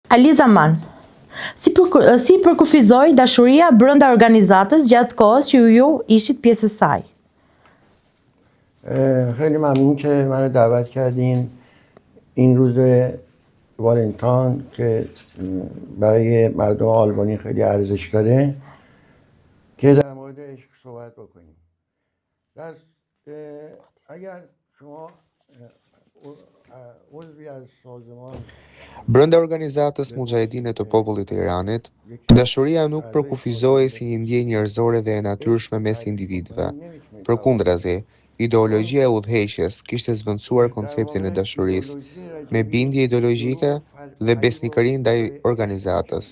Aliza Man, si përkufizoi dashuria brenda organizatës gjatë kohës që ju ishit pjesë e saj? خیلی ممنون که منو دعوت کردین این روز والنتاین که برای مردم آلبانی خیلی ارزش داره که در مورد عشق صحبت بکنیم. اگر شما عضوی از سازمان Brenda organizatës Mujahedine të popullit të Iranit, dashuria nuk përkufizohej si një ndjenjë njerëzore dhe e natyrshme mes individëve. Përkundrazi, ideologjia e udhëheqjes kishte zvendësuar konceptin e dashurisë me bindje ideologjike dhe besnikëri ndaj organizatës.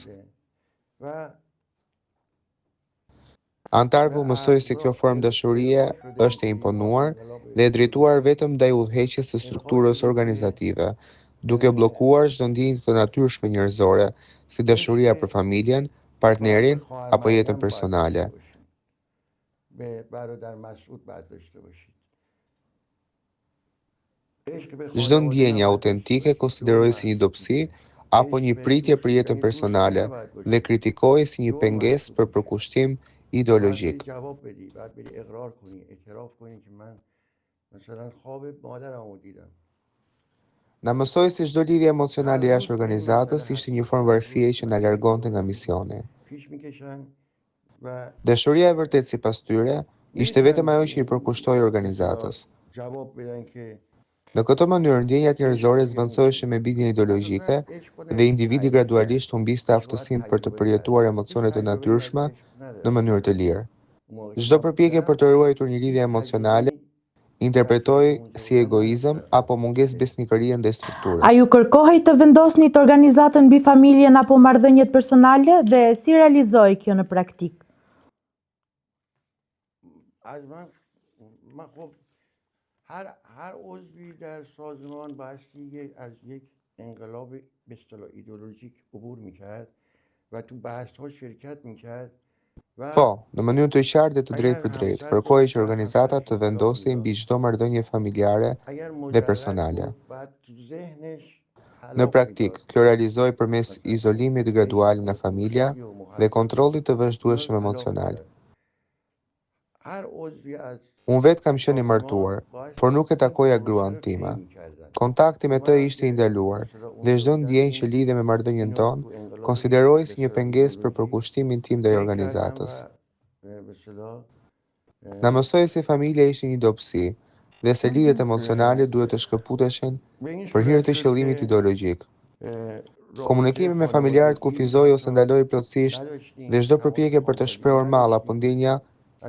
Antarëve u mësoi se kjo formë dashurie është e imponuar dhe e drejtuar vetëm ndaj udhëheqjes së strukturës organizative, duke bllokuar çdo ndjenjë të natyrshme njerëzore, si dashuria për familjen, partnerin apo jetën personale. Çdo ndjenjë autentike konsiderohej si një dobësi apo një pritje për jetën personale dhe kritikohej si një pengesë për përkushtim ideologjik. Na mësoi se çdo lidhje emocionale jashtë organizatës ishte një formë varësie që na largonte nga misioni. Dashuria e vërtetë sipas tyre ishte vetëm ajo që i përkushtoi organizatës. Në këtë mënyrë, ndjenjat njerëzore zvendësoheshin me bindje ideologjike dhe individi gradualisht humbiste aftësinë për të përjetuar emocione të natyrshme në mënyrë të lirë. Çdo përpjekje për të ruajtur një lidhje emocionale interpretohej si egoizëm apo mungesë besnikërie ndaj strukturës. A ju kërkohej të vendosnit organizatën mbi familjen apo marrëdhëniet personale dhe si realizoi kjo në praktikë? هر عضوی در سازمان بایستی از یک انقلاب به اصطلاح ایدئولوژیک عبور میکرد و تو بحث‌ها شرکت میکرد. Po, në mënyrë të qartë dhe të drejtë për drejtë, kërkohej që organizatat të vendosej mbi çdo marrëdhënie familjare dhe personale. Në praktik, kjo realizoi përmes izolimit gradual nga familja dhe kontrollit të vazhdueshëm emocional. Unë vetë kam qenë i martuar, por nuk e takoja gruan time. Kontakti me të ishte i ndaluar dhe çdo ndjenjë që lidhe me marrëdhënien tonë konsiderohej si një pengesë për përkushtimin tim ndaj organizatës. Na mësoi se familja ishte një dobësi dhe se lidhjet emocionale duhet të shkëputeshin për hir të qëllimit ideologjik. Komunikimi me familjarët kufizoi ose ndaloi plotësisht dhe çdo përpjekje për të shprehur mall apo ndjenja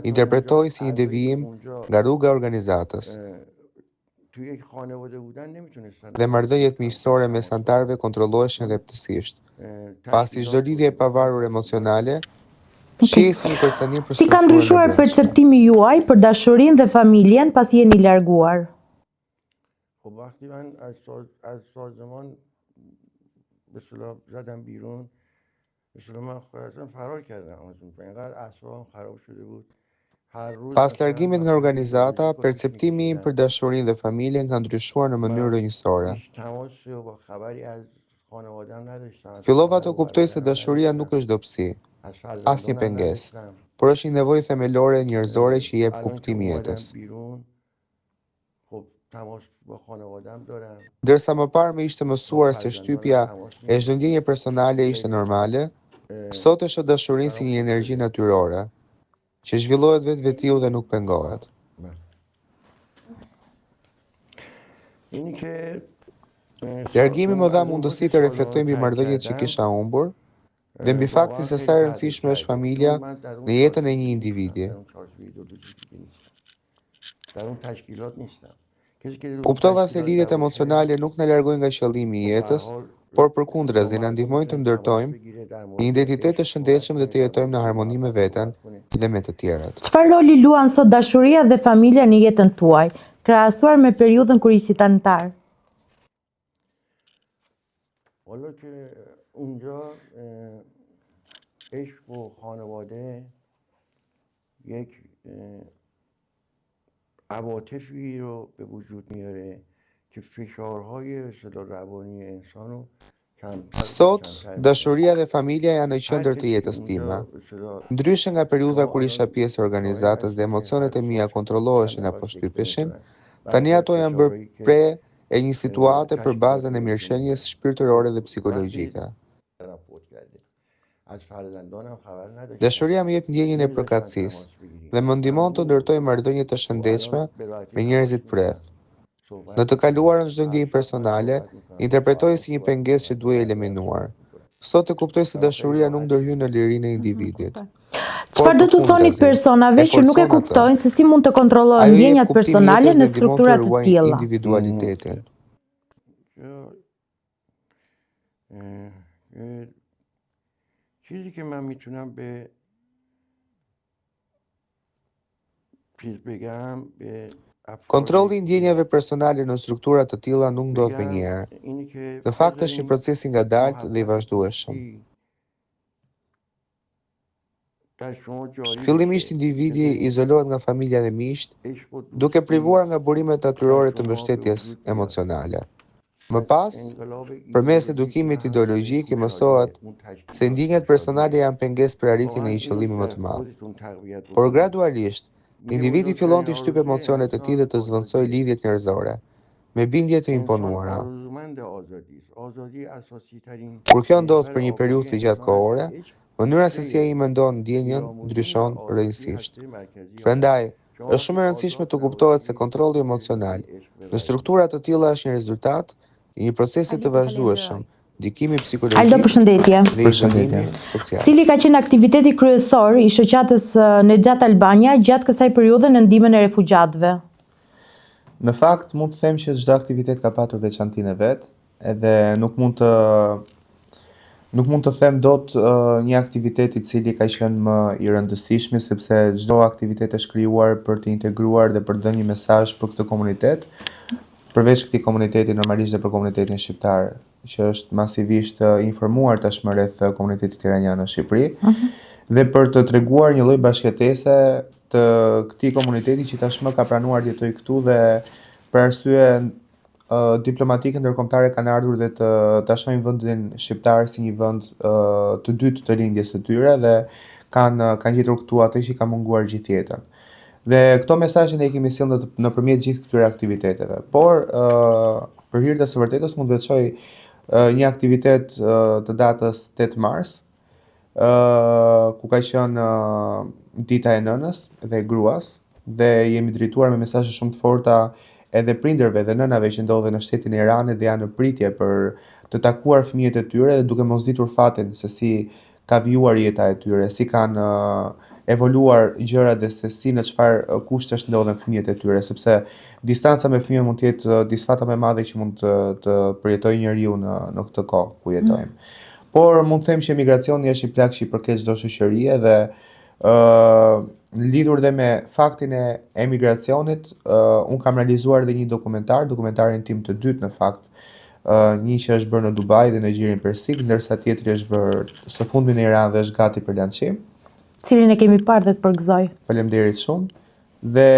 interpretohej si një devijim nga rruga e organizatës. Dhe marrëdhëniet miqësore mes anëtarëve kontrolloheshin rreptësisht. Pasi çdo lidhje e pavarur emocionale shihej si një kërcënim për Si ka ndryshuar perceptimi juaj për dashurinë dhe familjen pasi jeni larguar? خب وقتی من از سازمان به اصطلاح زدم بیرون به اصطلاح من اصلا فرار کردم اینقدر اعصابم خراب شده بود. Pas largimit nga organizata, perceptimi im për dashurinë dhe familjen ka ndryshuar në mënyrë rrënjësore. Fillova të kuptoj se dashuria nuk është dobësi, as një pengesë, por është një nevojë themelore njerëzore që jep kuptim jetës. Ndërsa më parë më ishte mësuar se shtypja e çdo ndjenje personale ishte normale, sot e shoh dashurinë si një energji natyrore, që zhvillohet vetvetiu dhe nuk pengohet. Largimi më dha mundësi të reflektoj mbi marrëdhëniet që kisha humbur dhe mbi faktin se sa e rëndësishme është familja në jetën e një individi. Kuptova se lidhjet emocionale nuk na largojnë nga qëllimi i jetës, por përkundrazi na ndihmojnë të ndërtojmë një identitet të shëndetshëm dhe të jetojmë në harmoni me veten dhe me të tjerat. Çfarë roli luan sot dashuria dhe familja në jetën tuaj, krahasuar me periudhën kur ishit anëtar? حالا که اونجا عشق و خانواده یک عواطفی رو به وجود میاره که فشارهای روانی انسان رو Sot, dashuria dhe familja janë në qendër të jetës time. Ndryshe nga periudha kur isha pjesë e organizatës dhe emocionet e mia kontrolloheshin apo shtypeshin, tani ato janë bërë pre e një situate për bazën e mirëqenies shpirtërore dhe psikologjike. Dashuria më jep ndjenjën e përkatësisë dhe më ndihmon të ndërtoj marrëdhënie të shëndetshme me njerëzit përreth. Në të kaluarën çdo ndjenjë personale interpretoj si një pengesë që duhej eliminuar. Sot e kuptoj se dashuria nuk ndërhyn në lirinë e individit. Çfarë do të thoni personave që nuk e kuptojnë se si mund të kontrollojnë ndjenjat personale në struktura të tilla? Individualitetin. چیزی که من میتونم به چیز بگم به Kontrolli i ndjenjave personale në struktura të tilla nuk ndodh menjëherë. Në fakt është një proces i ngadalt dhe i vazhdueshëm. Fillimisht individi izolohet nga familja dhe miqt, duke privuar nga burimet natyrore të mbështetjes emocionale. Më pas, përmes edukimit ideologjik i mësohet se ndjenjat personale janë pengesë për arritjen e një qëllimi më të madh. Por gradualisht, individi fillon të shtyp emocionet e tij dhe të zvendësojë lidhjet njerëzore me bindje të imponuara. Kur kjo ndodh për një periudhë të gjatë kohore, mënyra se si ai mendon ndjenjën ndryshon rrënjësisht. Prandaj, është shumë e rëndësishme të kuptohet se kontrolli emocional në struktura të tilla është një rezultat i një procesi të vazhdueshëm, ndikimi psikologjik. Aldo, përshëndetje. Përshëndetje social. Cili ka qenë aktiviteti kryesor i shoqatës Nexhat Albania gjatë kësaj periudhe në ndihmën e refugjatëve? Në fakt, mund të them që çdo aktivitet ka patur veçantinë e vet, edhe nuk mund të them dot një aktivitet i cili ka qenë më i rëndësishmi, sepse çdo aktivitet është krijuar për të integruar dhe për të dhënë një mesazh për këtë komunitet, përveç këtij komuniteti normalisht dhe për komunitetin shqiptar, që është masivisht informuar tashmë rreth komunitetit iranian në Shqipëri, dhe për të treguar një lloj bashkëtese të këtij komuniteti që tashmë ka pranuar të jetojë këtu dhe për arsye diplomatike ndërkombëtare kanë ardhur dhe të shohin vendin shqiptar si një vend të dytë të lindjes së tyre dhe kanë gjetur këtu atë që ka munguar gjithë jetën. Dhe këto mesazhe ne i kemi sjellë nëpërmjet gjithë këtyre aktiviteteve. Por për hir të së vërtetës mund të veçoj një aktivitet të datës 8 mars, ku ka qenë dita e nënës dhe gruas, dhe jemi drejtuar me mesazhe shumë të forta edhe prindërve dhe nënave që ndodhen në shtetin e Iranit dhe janë në pritje për të takuar fëmijët e tyre dhe duke mos ditur fatin se si ka vijuar jeta e tyre, si kanë evoluar gjërat dhe se si në çfarë kushtesh ndodhen fëmijët e tyre, sepse distanca me fëmijën mund të jetë disfata më e madhe që mund të përjetojë njeriu në këtë kohë ku jetojmë. Por mund të them që emigracioni është një plagë që i përket çdo shoqërie dhe lidhur dhe me faktin e emigracionit, unë kam realizuar dhe një dokumentarin tim të dytë në fakt, një që është bërë në Dubai dhe në Gjirin Persik, ndërsa tjetri është bërë së fundmi në Iran dhe është gati për lançim. Cilin e kemi parë dhe të përgëzoj. Faleminderit shumë. Dhe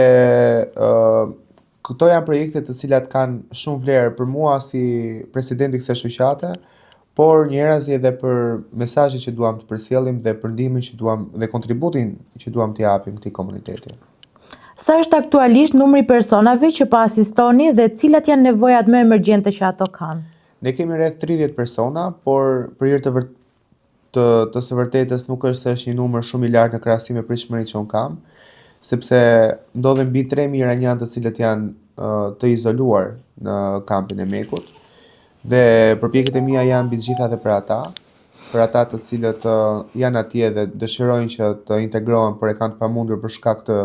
këto janë projekte të cilat kanë shumë vlerë për mua si presidenti i kësaj shoqate, por njëherëzi edhe për mesazhet që duam të përcjellim dhe për ndihmën që duam dhe kontributin që duam t'i japim këtij komuniteti. Sa është aktualisht numri i personave që po asistoni dhe cilat janë nevojat më emergjente që ato kanë? Ne kemi rreth 30 persona, por për hir të së vërtetës nuk është se është një numër shumë i lartë në krahasim me pritshmërinë që unë kam, sepse ndodhen mbi 3.000 iranianë të cilët janë të izoluar në kampin e Mekut. Dhe përpjekjet e mia janë mbi të gjitha dhe për ata të cilët janë atje dhe dëshirojnë që të integrohen, por e kanë të pamundur për shkak të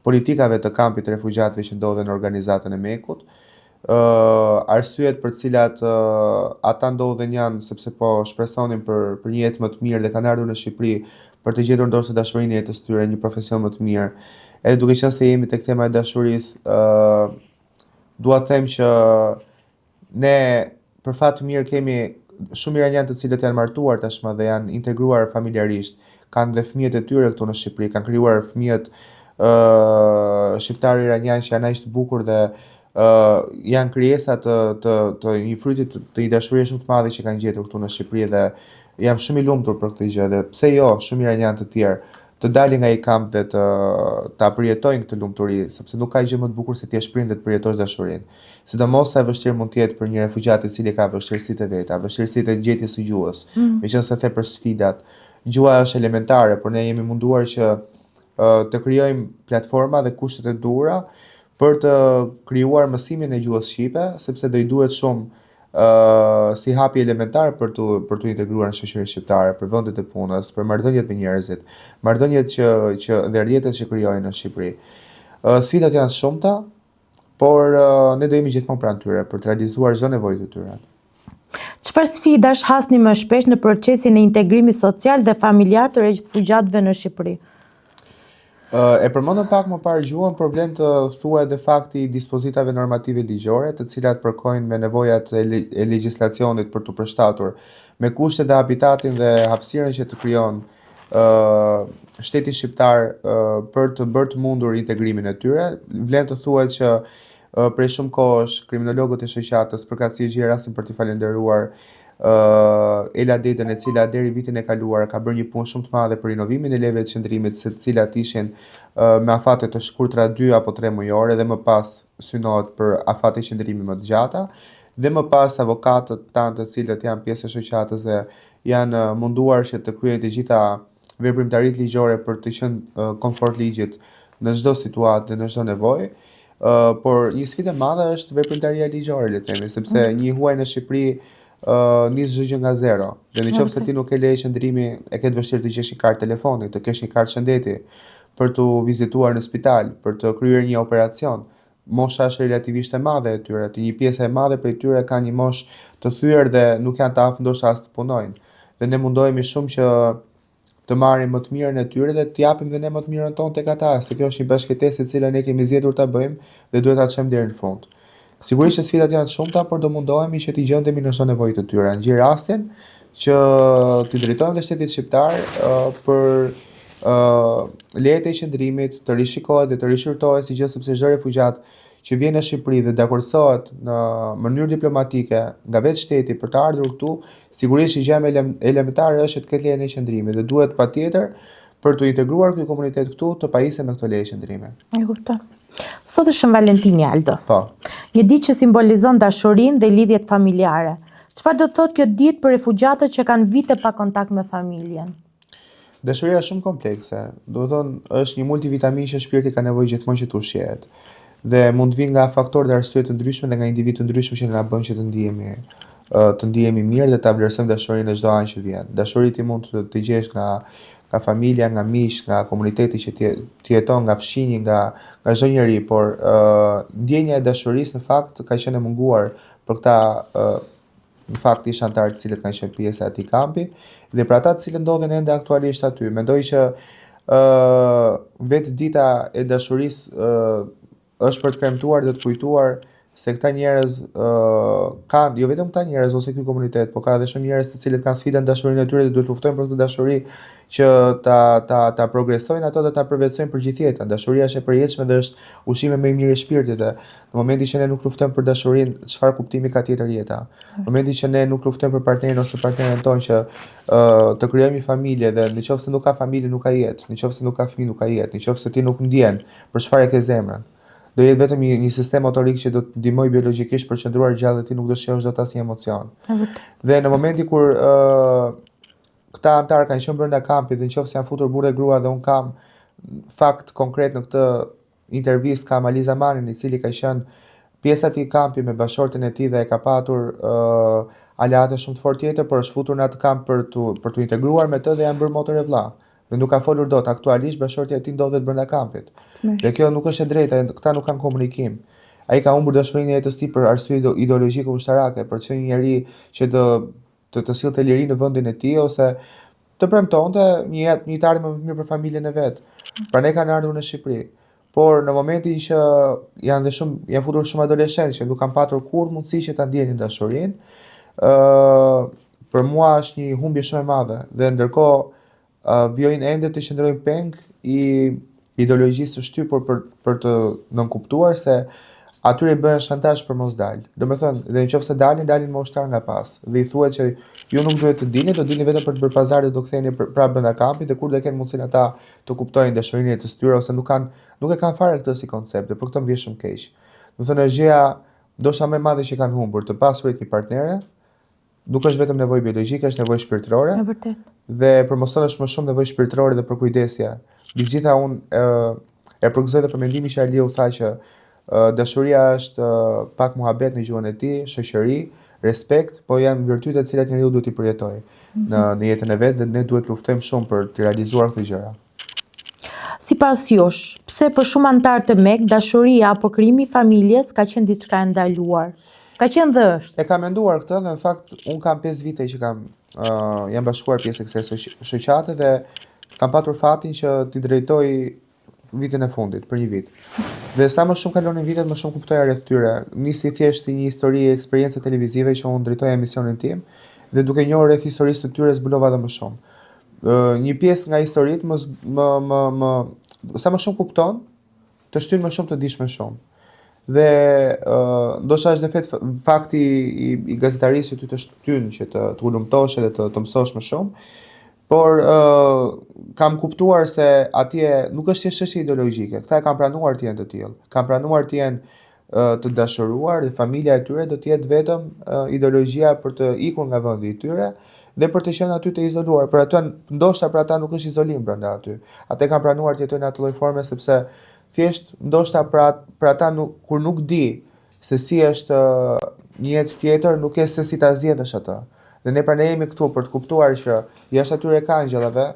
politikave të kampit të refugjatëve që ndodhen në organizatën e Mekut. Arsyet për cilat ata ndodhen janë sepse po shpresonin për një jetë më të mirë dhe kanë ardhur në Shqipëri për të gjetur ndoshta dashurinë e jetës tyre, një profesion më të mirë. Edhe duke qenë se jemi tek tema e dashurisë, dua të them që ne për fat të mirë kemi shumë iranianë të cilët janë martuar tashmë dhe janë integruar familjarisht, kanë dhe fëmijët e tyre këtu në Shqipëri, kanë krijuar fëmijët shqiptar iranian që janë aq të bukur dhe janë krijesa të një fryti të një dashurie shumë të madhe që kanë gjetur këtu në Shqipëri dhe jam shumë i lumtur për këtë gjë dhe pse jo shumë iranianë të tjerë të dalin nga i kamp dhe ta përjetojnë këtë lumturi, sepse nuk ka gjë më të bukur se ti jesh prind dhe të përjetosh dashurinë. Sidomos sa e vështirë mund të jetë për një refugjat i cili ka vështirësitë e veta, vështirësitë e gjetjes së gjuhës. Meqense the për sfidat, gjuha është elementare, por ne jemi munduar që të krijojmë platforma dhe kushtet e duhura për të krijuar mësimin e gjuhës shqipe, sepse do i duhet shumë si hapi elementar për tu integruar në shoqërinë shqiptare, për vendet e punës, për marrëdhëniet me njerëzit, marrëdhëniet që dhe rrjetet që krijohen në Shqipëri. Sfidat janë shumëta, por ne do jemi gjithmonë pranë tyre për të realizuar çdo nevojë të tyre. Çfarë sfidash hasni më shpesh në procesin e integrimit social dhe familjar të refugjatëve në Shqipëri? E përmendëm pak më parë gjuhën, por vlen të thuhet edhe fakti i dispozitave normative ligjore, të cilat përkojnë me nevojat e legjislacionit për të përshtatur me kushtet dhe habitatin dhe hapësirën që të krijon shteti shqiptar për të bërë të mundur integrimin e tyre. Vlen të thuhet që prej shumë kohësh kriminologët e shoqatës, përkatësisht gjej rastin për t'i falendëruar Ela Dedën, e cila deri vitin e kaluar ka bërë një punë shumë të madhe për rinovimin e leveve të qëndrimit, se të cilat ishin me afate të shkurtra 2 apo 3 mujore dhe më pas synohet për afate qëndrimi më të gjata, dhe më pas avokatët tanë të cilët janë pjesë e shoqatës dhe janë munduar që të kryejnë të gjitha veprimtaritë ligjore për të qenë komfort ligjit në çdo situatë dhe në çdo nevojë. Por një sfidë e madhe është veprimtaria ligjore, le të themi, sepse një huaj në Shqipëri nis çdo gjë nga zero. Dhe nëse ti nuk e le qëndrimi, e ke të vështirë të gjesh një kartë telefoni, të kesh një kartë shëndeti për të vizituar në spital, për të kryer një operacion. Mosha është relativisht e madhe e tyre, një pjesë e madhe prej tyre ka një moshë të thyer dhe nuk janë të aftë ndoshta as të punojnë. Dhe ne mundohemi shumë që të marrim më të mirën e tyre dhe të japim dhe ne më të mirën tonë tek ata, se kjo është një bashkëtesë e cilën ne kemi zgjedhur ta bëjmë dhe duhet ta çojmë deri në fund. Sigurisht që sfidat janë të shumta, por do mundohemi që t'i gjendemi në çdo nevojë të tyre. Në gjë rastin që t'i drejtojmë dhe shtetit shqiptar për lejet e qëndrimit të rishikohet dhe të rishërtohet si gjë, sepse çdo refugjat që vjen në Shqipëri dhe dakorsohet në mënyrë diplomatike nga vetë shteti për të ardhur këtu, sigurisht që gjë elementare është të ketë lejen e qëndrimit dhe duhet patjetër për të integruar ky komunitet këtu të pajisem me këto leje qëndrimi. E kuptoj. Sot është Shën Valentini, Aldo. Po. Një ditë që simbolizon dashurinë dhe lidhjet familjare. Çfarë do të thotë kjo ditë për refugjatët që kanë vite pa kontakt me familjen? Dashuria është shumë komplekse. Do të thonë, është një multivitamin që shpirti ka nevojë gjithmonë që të ushqehet. Dhe mund të vinë nga faktorë dhe arsye të ndryshme dhe nga individ të ndryshëm që na bëjnë që të ndihemi mirë dhe ta vlerësojmë dashurinë në çdo anë që vjen. Dashurinë ti mund të gjesh nga familja, nga miq, nga komuniteti që ti jeton, nga fshinji, nga çdo njeri, por ndjenja e dashurisë në fakt ka qenë e munguar për këta në fakt ishin anëtarë të cilët kanë qenë pjesë e atij kampi dhe për ata të cilët ndodhen ende aktualisht aty. Mendoj që vetë dita e dashurisë është për të premtuar dhe të kujtuar se këta njerëz kanë, jo vetëm këta njerëz ose ky komunitet, por ka edhe shumë njerëz të cilët kanë sfida në dashurinë e tyre dhe duhet të luftojnë për këtë dashuri që ta progresojnë ato dhe ta përvetësojnë për gjithë jetën. Dashuria është e përjetshme dhe është ushqimi më i mirë i shpirtit dhe në momentin që ne nuk luftojmë për dashurinë, çfarë kuptimi ka tjetër jeta? Në momentin që ne nuk luftojmë për partnerin ose partneren tonë që të krijojmë një familje dhe nëse nuk ka familje nuk ka jetë, nëse nuk ka fëmijë nuk ka jetë, nëse ti nuk ndjen për çfarë ke zemrën, do jetë vetëm një sistem motorik që do të ndihmoj biologjikisht për qëndruar gjallë dhe ti nuk do shijosh dot asnjë emocion. Dhe në momentin kur këta anëtarë kanë qenë brenda kampit dhe nëse janë futur burrë dhe grua dhe un kam fakt konkret në këtë intervistë kam Aliza Manin, i cili ka qenë pjesë atij kampi me bashortën e tij dhe e ka patur aleate shumë të fortë tjetër, por është futur në atë kamp për tu integruar me të dhe janë bërë motër e vëlla. Dhe nuk ka folur dot. Aktualisht bashortja e tij ndodhet brenda kampit. Dhe kjo nuk është e drejtë, këta nuk kanë komunikim. Ai ka humbur dashurinë e jetës tij për arsye ideologjike ushtarake, për të qenë një njerëz që të sillte liri në vendin e tij ose të premtonte një jetë një ardhmë më të mirë për familjen e vet. Prandaj kanë ardhur në Shqipëri. Por në momentin që janë futur shumë adoleshentë që nuk kanë patur kurrë mundësi që ta ndjenin dashurinë, për mua është një humbje shumë e madhe dhe ndërkohë vjojnë ende të qëndrojnë peng i ideologjisë së shtypur për të nënkuptuar se atyre i bëhen shantazh për mos dalë. Domethënë, dhe nëse dalin më ushtar nga pas. Dhe i thuhet që ju nuk duhet të dilni, do dilni vetëm për të bërë pazar dhe do ktheheni prapë brenda kampit dhe kur do kenë mundësinë ata të kuptojnë dashurinë e jetës tyre ose nuk e kanë fare këtë si koncept dhe për këtë më vjen shumë keq. Domethënë është gjëja ndoshta më e madhe që kanë humbur të pasurit një partnere, nuk është vetëm nevojë biologjike, është nevojë shpirtërore. Në vërtet. Dhe për moson është më shumë nevojë shpirtërore dhe për kujdesja. Megjithatë unë e përgëzoj dhe për mendimin që Aliu tha që dashuria është pak muhabet në gjuhën e tij, shoqëri, respekt, po janë virtyte të cilat njeriu duhet i përjetojë në jetën e vet dhe ne duhet luftojmë shumë për të realizuar këto gjëra. Sipas jush, pse për shumë anëtar të MEK dashuria apo krijimi i familjes ka qenë diçka e ndaluar? Ka qenë dhe është. E kam menduar këtë dhe në fakt un kam 5 vite që jam bashkuar pjesë e kësaj shoqate dhe kam patur fatin që t'i drejtoj vitin e fundit për një vit. Dhe sa më shumë kalonin vitet, më shumë kuptoja rreth tyre. Nisi thjesht si një histori e eksperiencë televizive që unë drejtoja emisionin tim dhe duke njohur rreth historisë të tyre zbulova edhe më shumë. Një pjesë nga historitë sa më shumë kupton, të shtyn më shumë të dish më shumë. Dhe ndoshta është dhe fakti i gazetarisë që ty të shtyn që të ulumtosh edhe të mësosh më shumë. Por kam kuptuar se atje nuk është çështje ideologjike. Këta e kanë pranuar të jenë të tillë. Kanë pranuar të jenë të dashuruar dhe familja e tyre do të jetë vetëm ideologjia për të ikur nga vendi i tyre dhe për të qenë aty të izoluar. Por ato ndoshta për ata nuk është izolim brenda aty. Ata kanë pranuar të jetojnë atë lloj forme sepse thjesht ndoshta për ata kur nuk di se si është një jetë tjetër, nuk e se si ta zgjedhësh atë. Dhe ne pra ne jemi këtu për të kuptuar që jashtë atyre kangjellave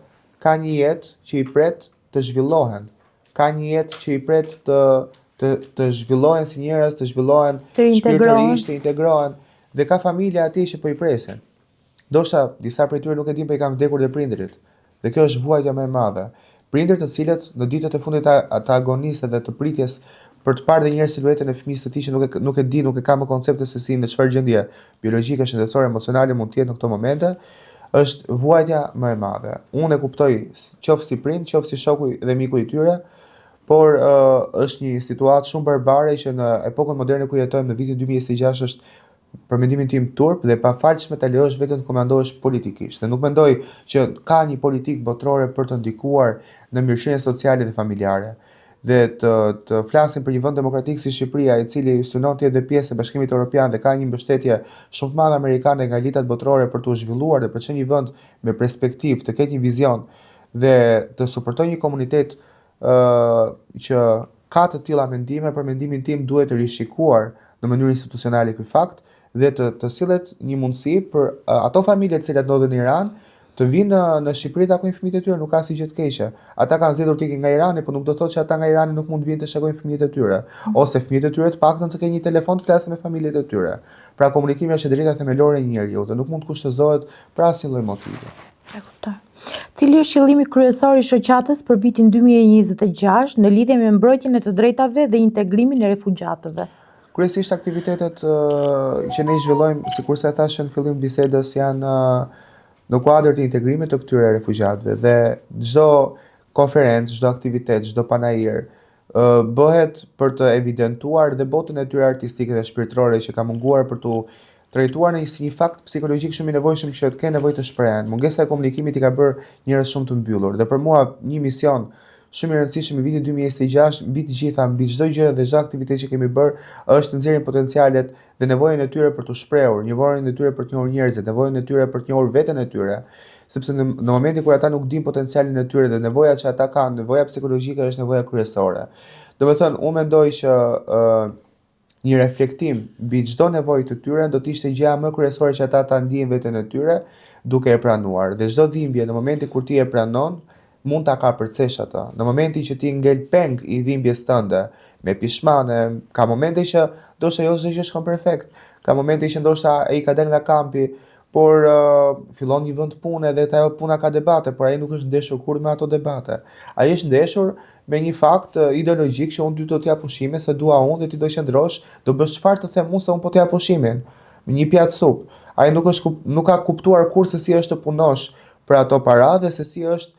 ka një jetë që i pret të zhvillohen. Ka një jetë që i pret të zhvillohen si njerëz, të zhvillohen shpirtërisht, të integrohen dhe ka familja atij që po i presin. Ndoshta disa prej tyre nuk e din, po i kanë vdekur dhe prindërit. Dhe kjo është vuajtja më e madhe. Prindërit të cilët në ditët e fundit të agonisë dhe të pritjes për të parë dhe njëherë siluetën e fëmijës së tij që nuk e ka më koncepte se si në çfarë gjendje biologjike, shëndetësore, emocionale mund të jetë në këto momente, është vuajtja më e madhe. Unë e kuptoj qoftë si prind, qoftë si shoku dhe miku i tyre, por është një situatë shumë barbare që në epokën moderne ku jetojmë në vitin 2026 është për mendimin tim turp dhe pafalshme ta lejosh veten të komandohesh politikisht. Dhe nuk mendoj që ka një politikë botërore për të ndikuar në mirëqenien sociale dhe familjare. Dhe të flasim për një vend demokratik si Shqipëria, i cili synon të jetë pjesë e Bashkimit Evropian dhe ka një mbështetje shumë të madhe amerikane nga elitat botërore për të zhvilluar dhe për të qenë një vend me perspektivë, të ketë një vizion dhe të suportojë një komunitet që ka të tilla mendime, për mendimin tim duhet të rishikuar në mënyrë institucionale ky fakt dhe të sillet një mundësi për ato familje të cilat ndodhen në Iran të vinë në Shqipëri të takojnë fëmijët e tyre, nuk ka asgjë të keqe. Ata kanë zgjedhur të ikin nga Irani, por nuk do të thotë që ata nga Irani nuk mund të vinë të shikojnë fëmijët e tyre, ose fëmijët e tyre të paktën të kenë një telefon të flasë me familjet e tyre. Pra komunikimi është e drejta themelore e njeriu dhe nuk mund të kushtëzohet për asnjë lloj motivi. E kuptoj. Cili është qëllimi kryesor i shoqatës për vitin 2026 në lidhje me mbrojtjen e të drejtave dhe integrimin e refugjatëve? Kryesisht aktivitetet që ne zhvillojmë, sikurse e thashë në fillim bisedës, janë në kuadër të integrimit të këtyre refugjatëve dhe çdo konferencë, çdo aktivitet, çdo panajir bëhet për të evidentuar dhe botën e tyre artistike dhe shpirtërore që ka munguar për të trajtuar si një fakt psikologjik shumë i nevojshëm që të kenë nevojë të shprehen. Mungesa e komunikimit i ka bërë njerëz shumë të mbyllur dhe për mua një mision shumë i rëndësishëm i vitit 2026 mbi të gjitha, mbi çdo gjë dhe çdo aktivitet që kemi bërë është të nxjerrim potencialet dhe nevojën e tyre për të shprehur, nevojën e tyre për të njohur njerëzit, nevojën e tyre për të njohur veten e tyre, sepse në momentin kur ata nuk dinë potencialin e tyre dhe nevojat që ata kanë, nevoja psikologjike është nevoja kryesore. Domethënë, unë mendoj që një reflektim mbi çdo nevojë të tyre do të ishte gjëja më kryesore që ata ta ndiejnë veten e tyre duke e pranuar. Dhe çdo dhimbje në momentin kur ti e pranon mund ta kapërcesh atë. Në momentin që ti ngel peng i dhimbjes tënde me pishmane, ka momente që ndoshta jo çdo gjë shkon perfekt. Ka momente që ndoshta ai ka dalë nga kampi, por fillon një vend pune dhe ajo puna ka debate, por ai nuk është ndeshur kurrë me ato debate. Ai është ndeshur me një fakt ideologjik që unë do t'jap pushime se dua unë dhe ti do qëndrosh, do bësh çfarë të them unë se unë po t'jap pushimin. Një pjatë supë. Ai nuk ka kuptuar kurrë se si është të punosh për ato para dhe se si është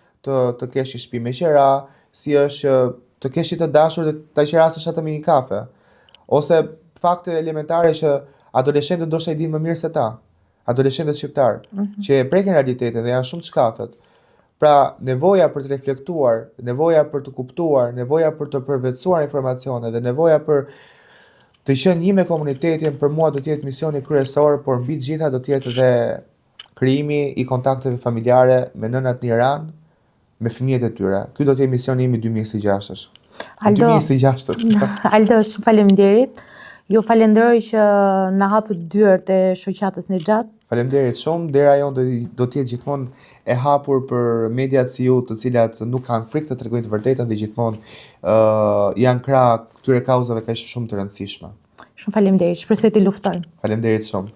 të kesh një shtëpi me qera, si është të kesh të dashur dhe ta qerasësh atë me një kafe. ose fakte elementare që adoleshentët ndoshta i dinë më mirë se ta, adoleshentët shqiptar, që e prekin realitetin dhe janë shumë të shkafët. Pra, nevoja për të reflektuar, nevoja për të kuptuar, nevoja për të përvetësuar informacione dhe nevoja për të qenë një me komunitetin për mua do të jetë misioni kryesor, por mbi të gjitha do të jetë edhe krijimi i kontakteve familjare me nënat në Iran, me fëmijët e tyre. Ky do të jetë misioni im i 2026-sh. Aldo, 2026-sh. Aldo, shumë faleminderit. Ju falenderoj që na hapët dyert e shoqatës Nexhat. Faleminderit shumë. Dera jonë do të jetë gjithmonë e hapur për mediat si ju, të cilat nuk kanë frikë të tregojnë të vërtetën dhe gjithmonë janë krah këtyre kauzave kaq shumë të rëndësishme. Shumë faleminderit. Shpresoj të luftojmë. Faleminderit shumë.